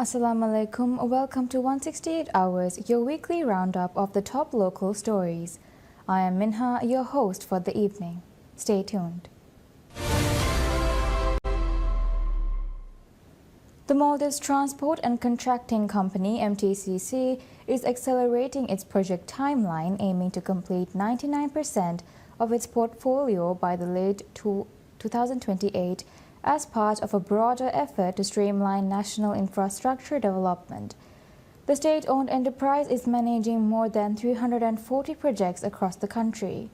Assalamu alaikum. Welcome to 168 Hours, your weekly roundup of the top local stories. I am Minha, your host for the evening. Stay tuned. The Maldives Transport and Contracting Company (MTCC) is accelerating its project timeline, aiming to complete 99% of its portfolio by the late 2028 as part of a broader effort to streamline national infrastructure development. The state-owned enterprise is managing more than 340 projects across the country.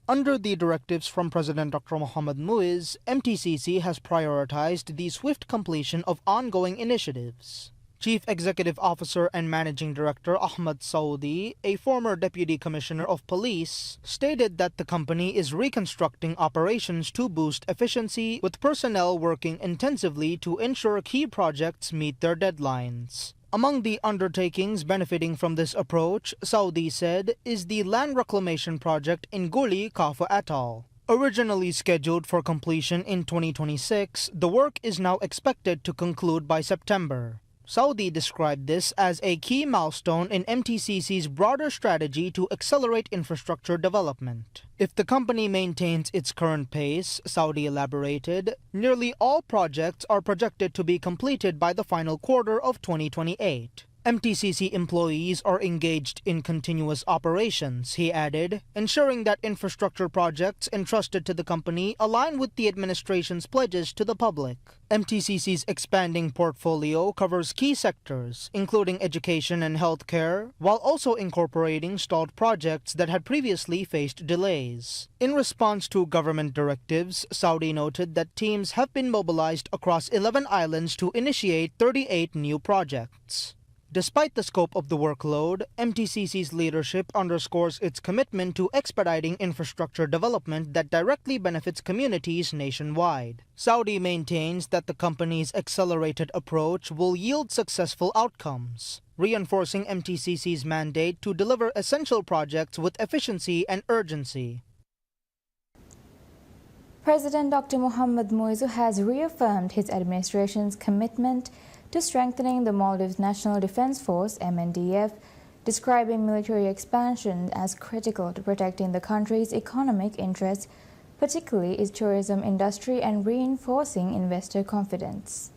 Under the directives from President Dr. Mohamed Muiz, MTCC has prioritized the swift completion of ongoing initiatives. Chief Executive Officer and Managing Director Ahmad Saudi, a former Deputy Commissioner of Police, stated that the company is reconstructing operations to boost efficiency, with personnel working intensively to ensure key projects meet their deadlines. Among the undertakings benefiting from this approach, Saudi said, is the land reclamation project in Guli Kafa Atoll. Originally scheduled for completion in 2026, the work is now expected to conclude by September. Saudi described this as a key milestone in MTCC's broader strategy to accelerate infrastructure development. If the company maintains its current pace, Saudi elaborated, nearly all projects are projected to be completed by the final quarter of 2028. MTCC employees are engaged in continuous operations, he added, ensuring that infrastructure projects entrusted to the company align with the administration's pledges to the public. MTCC's expanding portfolio covers key sectors, including education and healthcare, while also incorporating stalled projects that had previously faced delays. In response to government directives, Saudi noted that teams have been mobilized across 11 islands to initiate 38 new projects. Despite the scope of the workload, MTCC's leadership underscores its commitment to expediting infrastructure development that directly benefits communities nationwide. Saudi maintains that the company's accelerated approach will yield successful outcomes, reinforcing MTCC's mandate to deliver essential projects with efficiency and urgency. President Dr. Mohamed Muiz has reaffirmed his administration's commitment to strengthening the Maldives National Defense Force (MNDF), describing military expansion as critical to protecting the country's economic interests, particularly its tourism industry, and reinforcing investor confidence.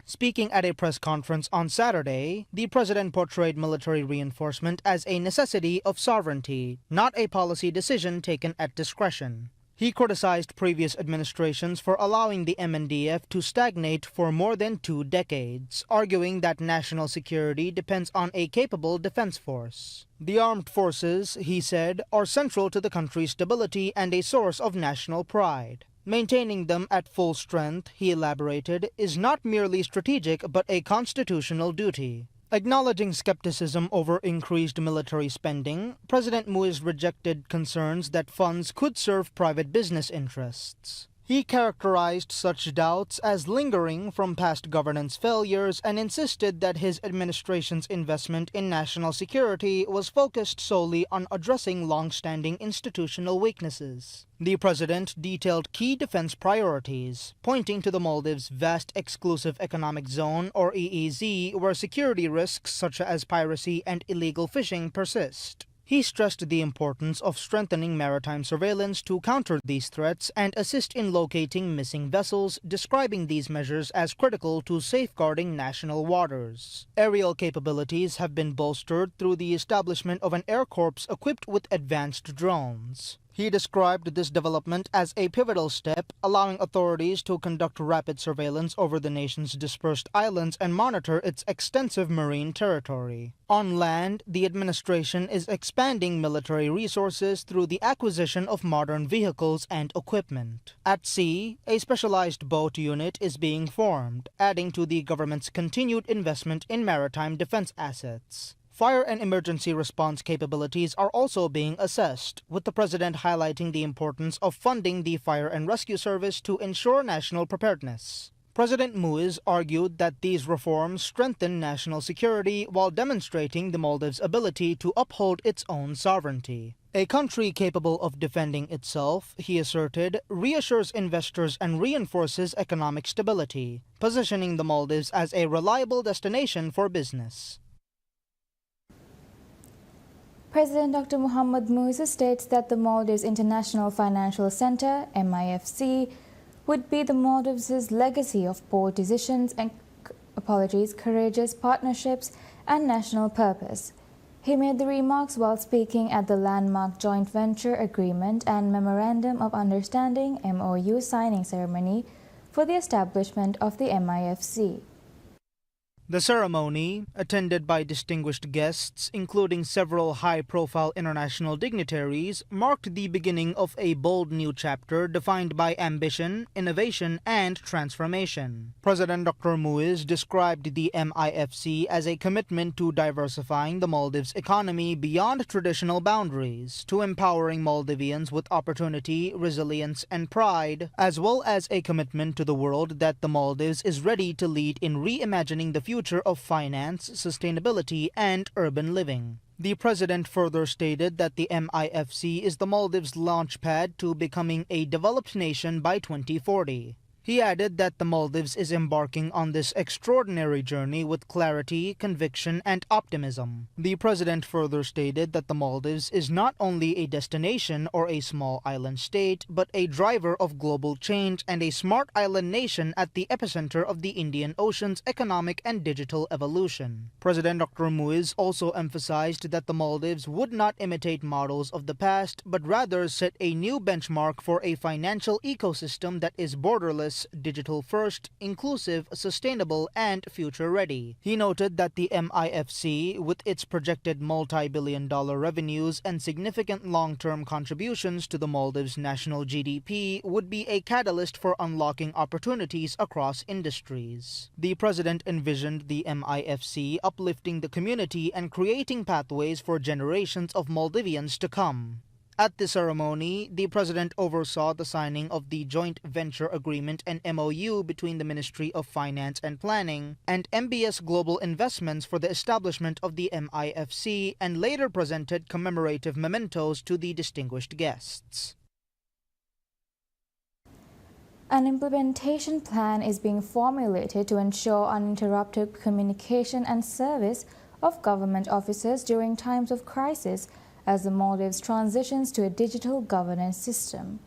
Speaking at a press conference on Saturday, the president portrayed military reinforcement as a necessity of sovereignty, not a policy decision taken at discretion. He criticized previous administrations for allowing the MNDF to stagnate for more than 2 decades, arguing that national security depends on a capable defense force. The armed forces, he said, are central to the country's stability and a source of national pride. Maintaining them at full strength, he elaborated, is not merely strategic but a constitutional duty. Acknowledging skepticism over increased military spending, President Muiz rejected concerns that funds could serve private business interests. He characterized such doubts as lingering from past governance failures and insisted that his administration's investment in national security was focused solely on addressing long-standing institutional weaknesses. The president detailed key defense priorities, pointing to the Maldives' vast exclusive economic zone, or EEZ, where security risks such as piracy and illegal fishing persist. He stressed the importance of strengthening maritime surveillance to counter these threats and assist in locating missing vessels, describing these measures as critical to safeguarding national waters. Aerial capabilities have been bolstered through the establishment of an air corps equipped with advanced drones. He described this development as a pivotal step, allowing authorities to conduct rapid surveillance over the nation's dispersed islands and monitor its extensive marine territory. On land, the administration is expanding military resources through the acquisition of modern vehicles and equipment. At sea, a specialized boat unit is being formed, adding to the government's continued investment in maritime defense assets. Fire and emergency response capabilities are also being assessed, with the president highlighting the importance of funding the fire and rescue service to ensure national preparedness. President Muiz argued that these reforms strengthen national security while demonstrating the Maldives' ability to uphold its own sovereignty. A country capable of defending itself, he asserted, reassures investors and reinforces economic stability, positioning the Maldives as a reliable destination for business. President Dr. Mohammad Muiz states that the Maldives International Financial Center, MIFC, would be the Maldives' legacy of bold decisions and courageous partnerships and national purpose. He made the remarks while speaking at the landmark Joint Venture Agreement and Memorandum of Understanding (MOU) signing ceremony for the establishment of the MIFC. The ceremony, attended by distinguished guests, including several high-profile international dignitaries, marked the beginning of a bold new chapter defined by ambition, innovation, and transformation. President Dr. Muiz described the MIFC as a commitment to diversifying the Maldives' economy beyond traditional boundaries, to empowering Maldivians with opportunity, resilience, and pride, as well as a commitment to the world that the Maldives is ready to lead in reimagining the future of finance, sustainability, and urban living. The president further stated that the MIFC is the Maldives' launchpad to becoming a developed nation by 2040. He added that the Maldives is embarking on this extraordinary journey with clarity, conviction, and optimism. The president further stated that the Maldives is not only a destination or a small island state, but a driver of global change and a smart island nation at the epicenter of the Indian Ocean's economic and digital evolution. President Dr. Muiz also emphasized that the Maldives would not imitate models of the past, but rather set a new benchmark for a financial ecosystem that is borderless, digital-first, inclusive, sustainable, and future-ready. He noted that the MIFC, with its projected multi-billion-dollar revenues and significant long-term contributions to the Maldives' national GDP, would be a catalyst for unlocking opportunities across industries. The president envisioned the MIFC uplifting the community and creating pathways for generations of Maldivians to come. At the ceremony, the president oversaw the signing of the Joint Venture Agreement and MOU between the Ministry of Finance and Planning and MBS Global Investments for the establishment of the MIFC, and later presented commemorative mementos to the distinguished guests. An implementation plan is being formulated to ensure uninterrupted communication and service of government officers during times of crisis as the Maldives transitions to a digital governance system.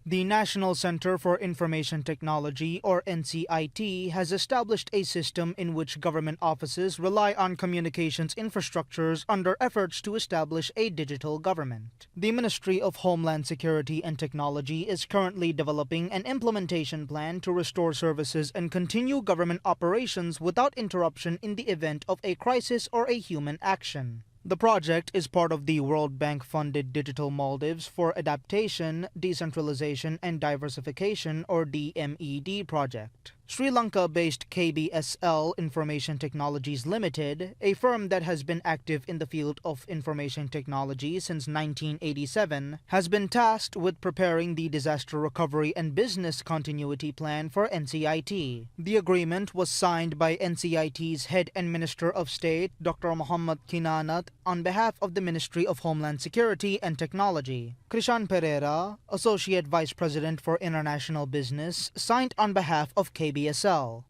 The National Center for Information Technology, or NCIT, has established a system in which government offices rely on communications infrastructures under efforts to establish a digital government. The Ministry of Homeland Security and Technology is currently developing an implementation plan to restore services and continue government operations without interruption in the event of a crisis or a human action. The project is part of the World Bank-funded Digital Maldives for Adaptation, Decentralization and Diversification, or DMED project. Sri Lanka-based KBSL Information Technologies Limited, a firm that has been active in the field of information technology since 1987, has been tasked with preparing the disaster recovery and business continuity plan for NCIT. The agreement was signed by NCIT's Head and Minister of State, Dr. Muhammad Kinanat, on behalf of the Ministry of Homeland Security and Technology. Krishan Pereira, Associate Vice President for International Business, signed on behalf of KBSL.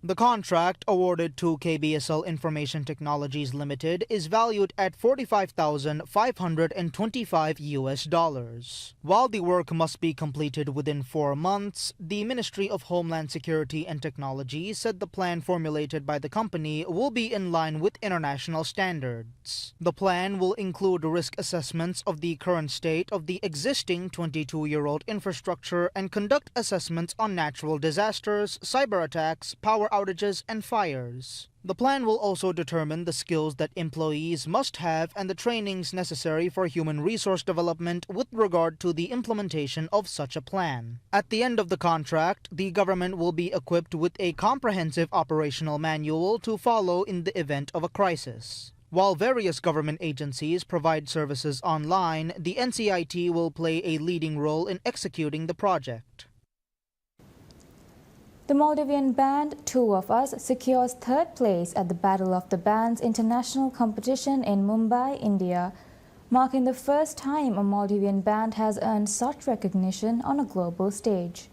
The contract, awarded to KBSL Information Technologies Limited, is valued at $45,525. While the work must be completed within 4 months, the Ministry of Homeland Security and Technology said the plan formulated by the company will be in line with international standards. The plan will include risk assessments of the current state of the existing 22-year-old infrastructure and conduct assessments on natural disasters, cyber attacks, power outages, and fires. The plan will also determine the skills that employees must have and the trainings necessary for human resource development with regard to the implementation of such a plan. At the end of the contract, the government will be equipped with a comprehensive operational manual to follow in the event of a crisis. While various government agencies provide services online, the NCIT will play a leading role in executing the project. The Maldivian band Two of Us secures third place at the Battle of the Bands international competition in Mumbai, India. marking the first time a Maldivian band has earned such recognition on a global stage.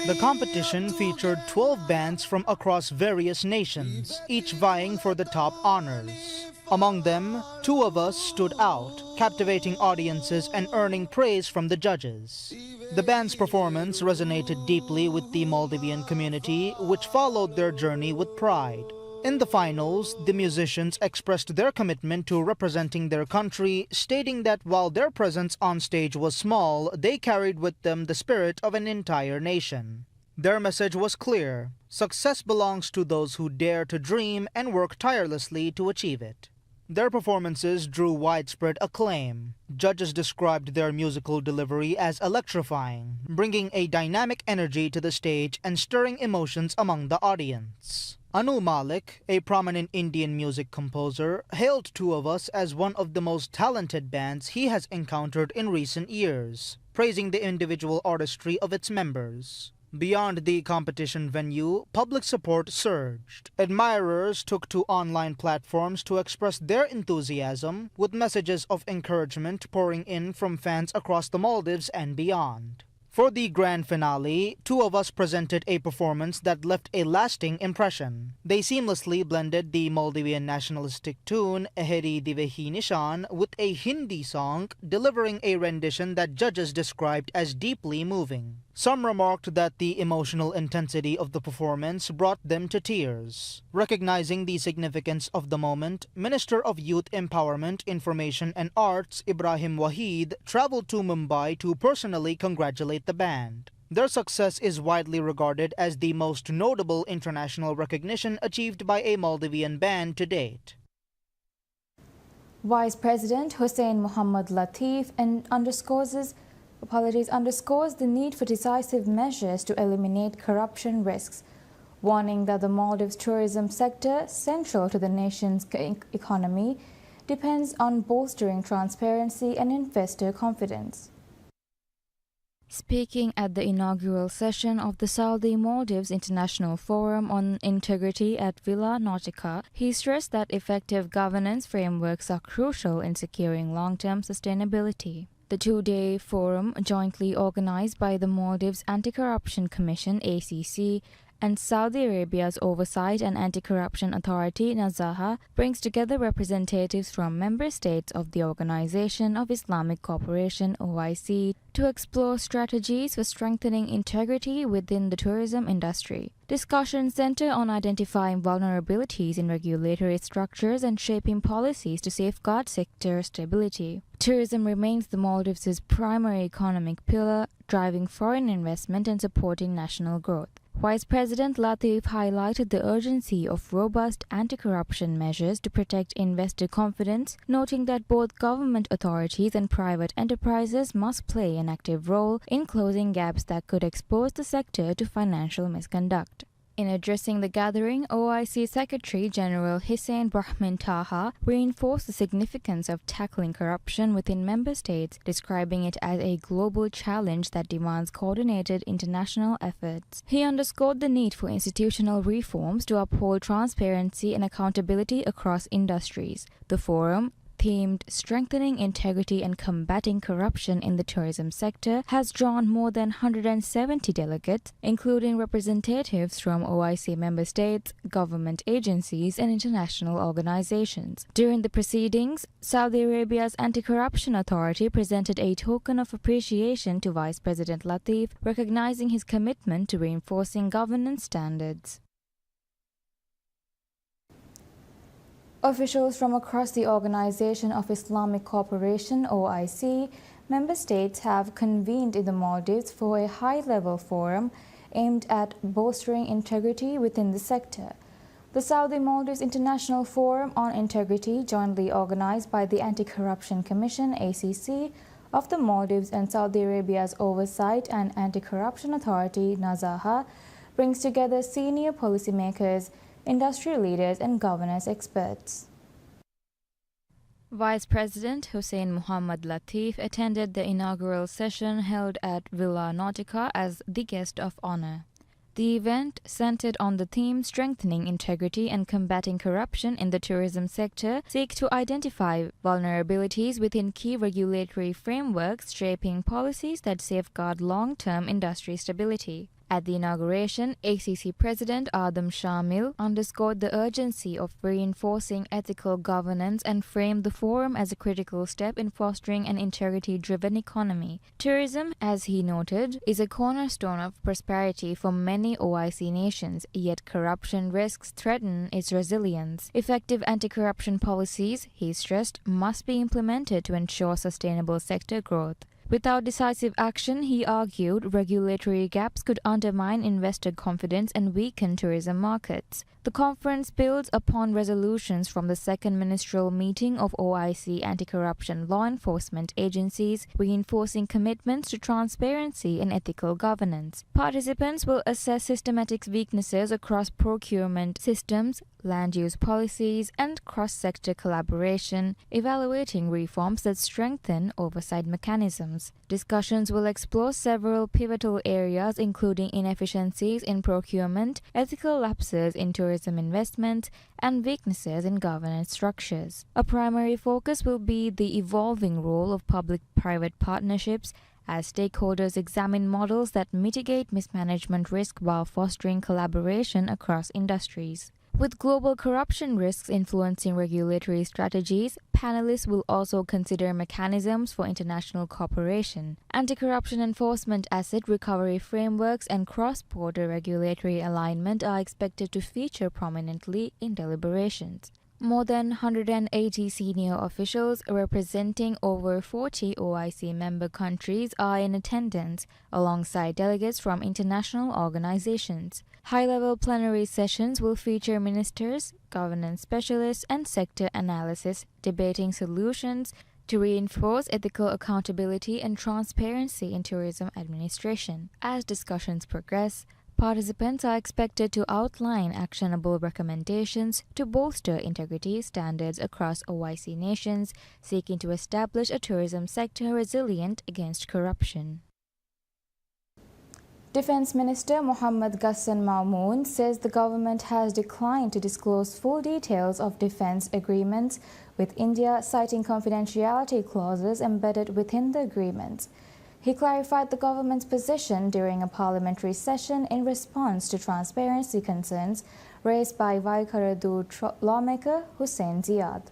The competition featured 12 bands from across various nations, each vying for the top honors. Among them, Two of Us stood out, captivating audiences and earning praise from the judges. The band's performance resonated deeply with the Maldivian community, which followed their journey with pride. In the finals, the musicians expressed their commitment to representing their country, stating that while their presence on stage was small, they carried with them the spirit of an entire nation. Their message was clear: success belongs to those who dare to dream and work tirelessly to achieve it. Their performances drew widespread acclaim. Judges described their musical delivery as electrifying, bringing a dynamic energy to the stage and stirring emotions among the audience. Anu Malik, a prominent Indian music composer, hailed Two of Us as one of the most talented bands he has encountered in recent years, praising the individual artistry of its members. Beyond the competition venue, public support surged. Admirers took to online platforms to express their enthusiasm, with messages of encouragement pouring in from fans across the Maldives and beyond. For the grand finale, Two of Us presented a performance that left a lasting impression. They seamlessly blended the Maldivian nationalistic tune Eheri Divehi Nishan with a Hindi song, delivering a rendition that judges described as deeply moving. Some remarked that the emotional intensity of the performance brought them to tears. Recognizing the significance of the moment, Minister of Youth Empowerment, Information and Arts Ibrahim Wahid traveled to Mumbai to personally congratulate the band. Their success is widely regarded as the most notable international recognition achieved by a Maldivian band to date. Vice President Hussein Mohammad Latif underscores the need for decisive measures to eliminate corruption risks, warning that the Maldives tourism sector, central to the nation's economy, depends on bolstering transparency and investor confidence. Speaking at the inaugural session of the Saudi Maldives International Forum on Integrity at Villa Nautica, he stressed that effective governance frameworks are crucial in securing long-term sustainability. The two-day forum, jointly organized by the Maldives Anti-Corruption Commission (ACC) and Saudi Arabia's Oversight and Anti-Corruption Authority (Nazaha), brings together representatives from member states of the Organization of Islamic Cooperation (OIC) to explore strategies for strengthening integrity within the tourism industry. Discussions center on identifying vulnerabilities in regulatory structures and shaping policies to safeguard sector stability. Tourism remains the Maldives' primary economic pillar, driving foreign investment and supporting national growth. Vice President Latif highlighted the urgency of robust anti-corruption measures to protect investor confidence, noting that both government authorities and private enterprises must play an active role in closing gaps that could expose the sector to financial misconduct. In addressing the gathering, OIC Secretary General Hussein Brahmin Taha reinforced the significance of tackling corruption within member states, describing it as a global challenge that demands coordinated international efforts. He underscored the need for institutional reforms to uphold transparency and accountability across industries. The forum, themed Strengthening Integrity and Combating Corruption in the Tourism Sector, has drawn more than 170 delegates, including representatives from OIC member states, government agencies, and international organizations. During the proceedings, Saudi Arabia's Anti-Corruption Authority presented a token of appreciation to Vice President Latif, recognizing his commitment to reinforcing governance standards. Officials from across the Organization of Islamic Cooperation (OIC) member states have convened in the Maldives for a high-level forum aimed at bolstering integrity within the sector. The Saudi Maldives International Forum on Integrity, jointly organized by the Anti-Corruption Commission (ACC) of the Maldives and Saudi Arabia's Oversight and Anti-Corruption Authority (Nazaha), brings together senior policymakers, industry leaders and governance experts. Vice President Hussein Mohammad Latif attended the inaugural session held at Villa Nautica as the guest of honor. The event, centered on the theme strengthening integrity and combating corruption in the tourism sector, seeks to identify vulnerabilities within key regulatory frameworks shaping policies that safeguard long-term industry stability. At the inauguration, ACC President Adam Shamil underscored the urgency of reinforcing ethical governance and framed the forum as a critical step in fostering an integrity-driven economy. Tourism, as he noted, is a cornerstone of prosperity for many OIC nations, yet corruption risks threaten its resilience. Effective anti-corruption policies, he stressed, must be implemented to ensure sustainable sector growth. Without decisive action, he argued, regulatory gaps could undermine investor confidence and weaken tourism markets. The conference builds upon resolutions from the second ministerial meeting of OIC anti-corruption law enforcement agencies, reinforcing commitments to transparency and ethical governance. Participants will assess systematic weaknesses across procurement systems, land use policies, and cross-sector collaboration, evaluating reforms that strengthen oversight mechanisms. Discussions will explore several pivotal areas including inefficiencies in procurement, ethical lapses in tourism investment, and weaknesses in governance structures. A primary focus will be the evolving role of public-private partnerships as stakeholders examine models that mitigate mismanagement risk while fostering collaboration across industries. With global corruption risks influencing regulatory strategies, panelists will also consider mechanisms for international cooperation. Anti-corruption enforcement, asset recovery frameworks, and cross-border regulatory alignment are expected to feature prominently in deliberations. More than 180 senior officials representing over 40 OIC member countries are in attendance, alongside delegates from international organizations. High-level plenary sessions will feature ministers, governance specialists, and sector analysis debating solutions to reinforce ethical accountability and transparency in tourism administration. As discussions progress, participants are expected to outline actionable recommendations to bolster integrity standards across OIC nations, seeking to establish a tourism sector resilient against corruption. Defense Minister Mohammad Ghassan Mamoon says the government has declined to disclose full details of defense agreements with India, citing confidentiality clauses embedded within the agreements. He clarified the government's position during a parliamentary session in response to transparency concerns raised by Vaikaradu lawmaker Hussain Ziad.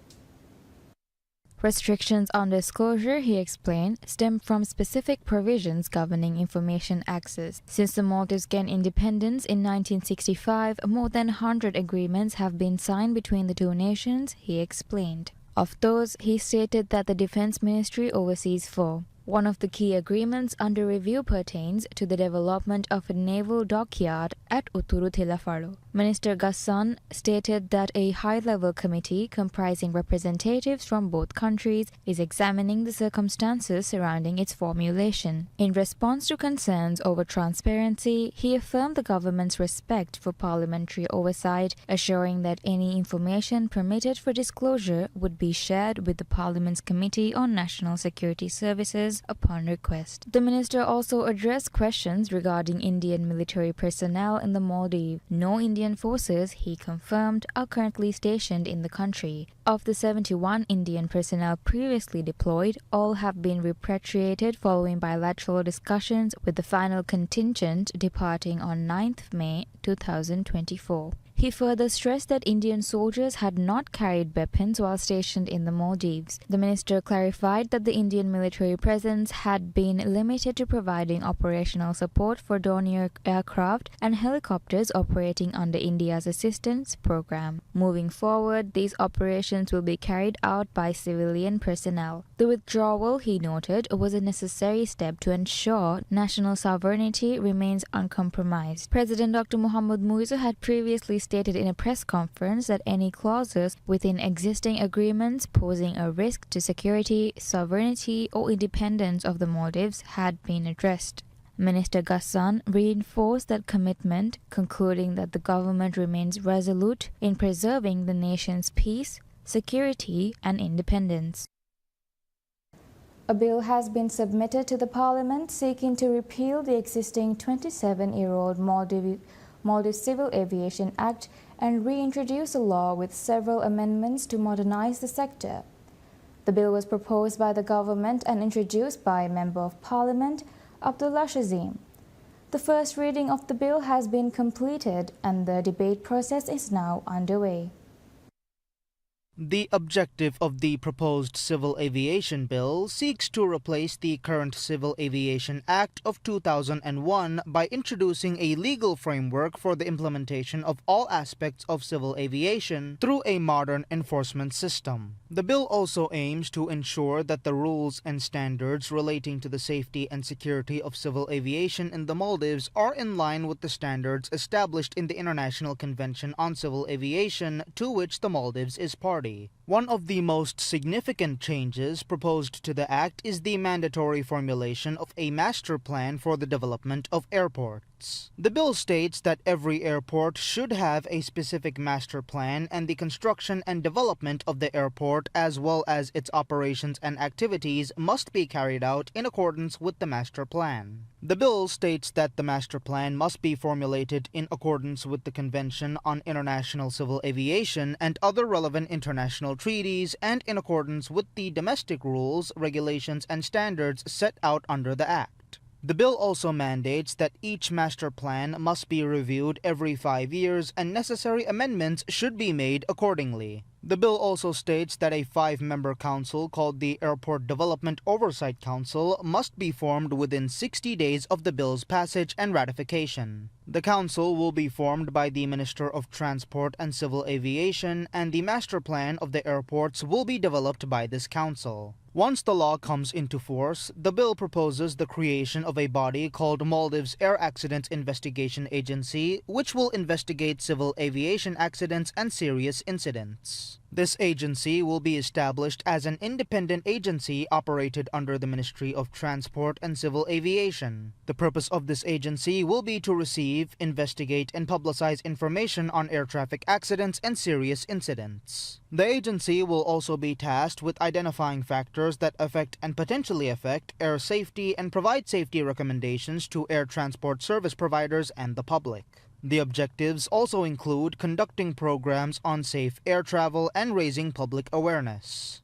Restrictions on disclosure, he explained, stem from specific provisions governing information access. Since the Maldives gained independence in 1965, more than 100 agreements have been signed between the two nations, he explained. Of those, he stated that the Defense Ministry oversees 4. One of the key agreements under review pertains to the development of a naval dockyard at Utturu Tilafaro. Minister Ghassan stated that a high-level committee comprising representatives from both countries is examining the circumstances surrounding its formulation. In response to concerns over transparency, he affirmed the government's respect for parliamentary oversight, assuring that any information permitted for disclosure would be shared with the Parliament's Committee on National Security Services upon request. The minister also addressed questions regarding Indian military personnel in the Maldives. No Indian forces, he confirmed, are currently stationed in the country. Of the 71 Indian personnel previously deployed, all have been repatriated following bilateral discussions, with the final contingent departing on 9th May 2024. He further stressed that Indian soldiers had not carried weapons while stationed in the Maldives. The minister clarified that the Indian military presence had been limited to providing operational support for Dornier aircraft and helicopters operating under India's assistance program. Moving forward, these operations will be carried out by civilian personnel. The withdrawal, he noted, was a necessary step to ensure national sovereignty remains uncompromised. President Dr. Mohammad Muizzu had previously stated in a press conference that any clauses within existing agreements posing a risk to security, sovereignty, or independence of the Maldives had been addressed. Minister Ghassan reinforced that commitment, concluding that the government remains resolute in preserving the nation's peace, security, and independence. A bill has been submitted to the Parliament seeking to repeal the existing 27-year-old Maldives Civil Aviation Act and reintroduce a law with several amendments to modernize the sector. The bill was proposed by the government and introduced by Member of Parliament Abdullah Shazim. The first reading of the bill has been completed and the debate process is now underway. The objective of the proposed Civil Aviation Bill seeks to replace the current Civil Aviation Act of 2001 by introducing a legal framework for the implementation of all aspects of civil aviation through a modern enforcement system. The bill also aims to ensure that the rules and standards relating to the safety and security of civil aviation in the Maldives are in line with the standards established in the International Convention on Civil Aviation, to which the Maldives is party. One of the most significant changes proposed to the Act is the mandatory formulation of a master plan for the development of airports. The bill states that every airport should have a specific master plan, and the construction and development of the airport, as well as its operations and activities, must be carried out in accordance with the master plan. The bill states that the master plan must be formulated in accordance with the Convention on International Civil Aviation and other relevant international treaties, and in accordance with the domestic rules, regulations, and standards set out under the Act. The bill also mandates that each master plan must be reviewed every 5 years and necessary amendments should be made accordingly. The bill also states that a 5-member council called the Airport Development Oversight Council must be formed within 60 days of the bill's passage and ratification. The council will be formed by the Minister of Transport and Civil Aviation, and the master plan of the airports will be developed by this council. Once the law comes into force, the bill proposes the creation of a body called Maldives Air Accident Investigation Agency, which will investigate civil aviation accidents and serious incidents. This agency will be established as an independent agency operated under the Ministry of Transport and Civil Aviation. The purpose of this agency will be to receive, investigate, and publicize information on air traffic accidents and serious incidents. The agency will also be tasked with identifying factors that affect and potentially affect air safety and provide safety recommendations to air transport service providers and the public. The objectives also include conducting programs on safe air travel and raising public awareness.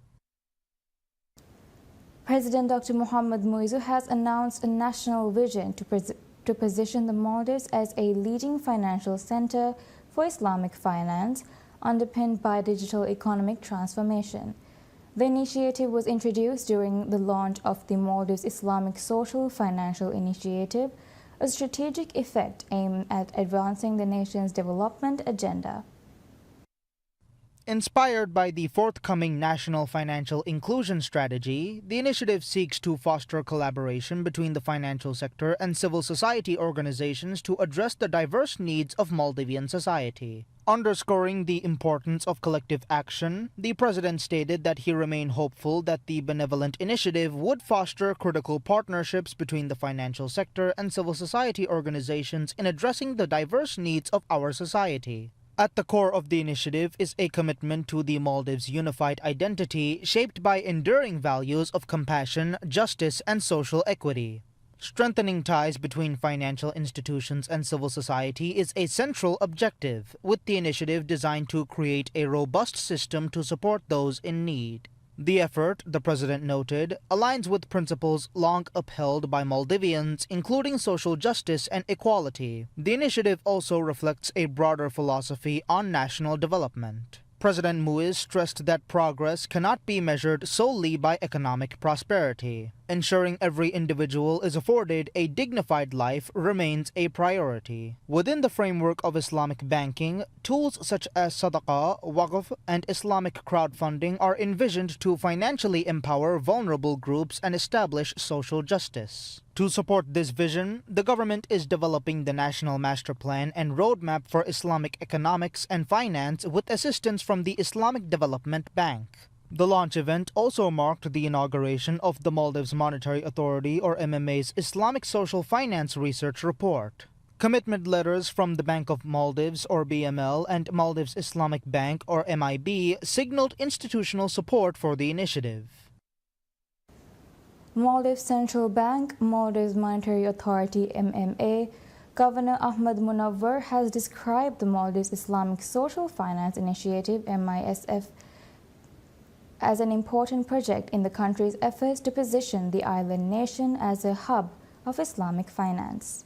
President Dr. Mohamed Muizzu has announced a national vision to position the Maldives as a leading financial center for Islamic finance, underpinned by digital economic transformation. The initiative was introduced during the launch of the Maldives Islamic Social Financial Initiative, a strategic effort aimed at advancing the nation's development agenda. Inspired by the forthcoming National Financial Inclusion Strategy, the initiative seeks to foster collaboration between the financial sector and civil society organizations to address the diverse needs of Maldivian society. Underscoring the importance of collective action, the president stated that he remained hopeful that the benevolent initiative would foster critical partnerships between the financial sector and civil society organizations in addressing the diverse needs of our society. At the core of the initiative is a commitment to the Maldives' unified identity shaped by enduring values of compassion, justice, and social equity. Strengthening ties between financial institutions and civil society is a central objective, with the initiative designed to create a robust system to support those in need. The effort, the president noted, aligns with principles long upheld by Maldivians, including social justice and equality. The initiative also reflects a broader philosophy on national development. President Muizzu stressed that progress cannot be measured solely by economic prosperity. Ensuring every individual is afforded a dignified life remains a priority. Within the framework of Islamic banking, tools such as sadaqah, waqf, and Islamic crowdfunding are envisioned to financially empower vulnerable groups and establish social justice. To support this vision, the government is developing the National Master Plan and Roadmap for Islamic Economics and Finance with assistance from the Islamic Development Bank. The launch event also marked the inauguration of the Maldives Monetary Authority or MMA's Islamic Social Finance Research Report. Commitment letters from the Bank of Maldives or BML and Maldives Islamic Bank or MIB signaled institutional support for the initiative. Maldives Central Bank, Maldives Monetary Authority MMA, Governor Ahmad Munawwar has described the Maldives Islamic Social Finance Initiative (MISF) as an important project in the country's efforts to position the island nation as a hub of Islamic finance.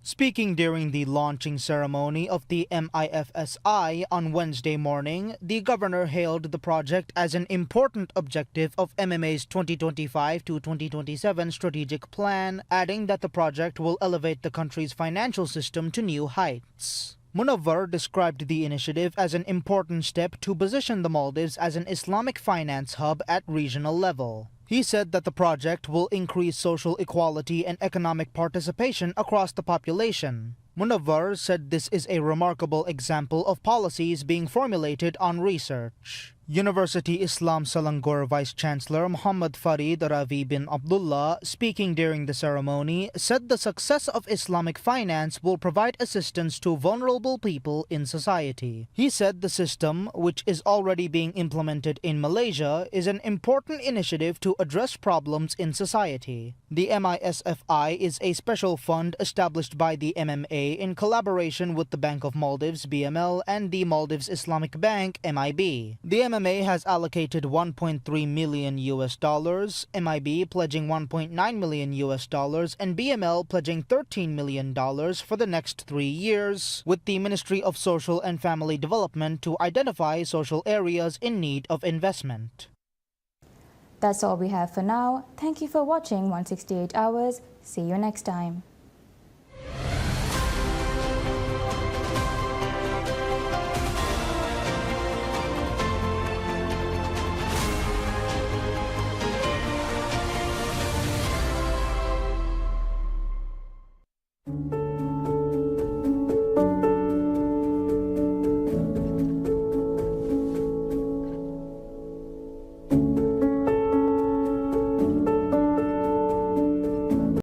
Speaking during the launching ceremony of the MIFSI on Wednesday morning, the governor hailed the project as an important objective of MMA's 2025 to 2027 strategic plan, adding that the project will elevate the country's financial system to new heights. Munawwar described the initiative as an important step to position the Maldives as an Islamic finance hub at regional level. He said that the project will increase social equality and economic participation across the population. Munawwar said this is a remarkable example of policies being formulated on research. University Islam Selangor Vice-Chancellor Muhammad Farid Ravi bin Abdullah, speaking during the ceremony, said the success of Islamic finance will provide assistance to vulnerable people in society. He said the system, which is already being implemented in Malaysia, is an important initiative to address problems in society. The MISFI is a special fund established by the MMA in collaboration with the Bank of Maldives (BML) and the Maldives Islamic Bank (MIB). The MMA has allocated $1.3 million, MIB pledging $1.9 million, and BML pledging $13 million for the next 3 years, with the Ministry of Social and Family Development to identify social areas in need of investment. That's all we have for now. Thank you for watching 168 Hours. See you next time.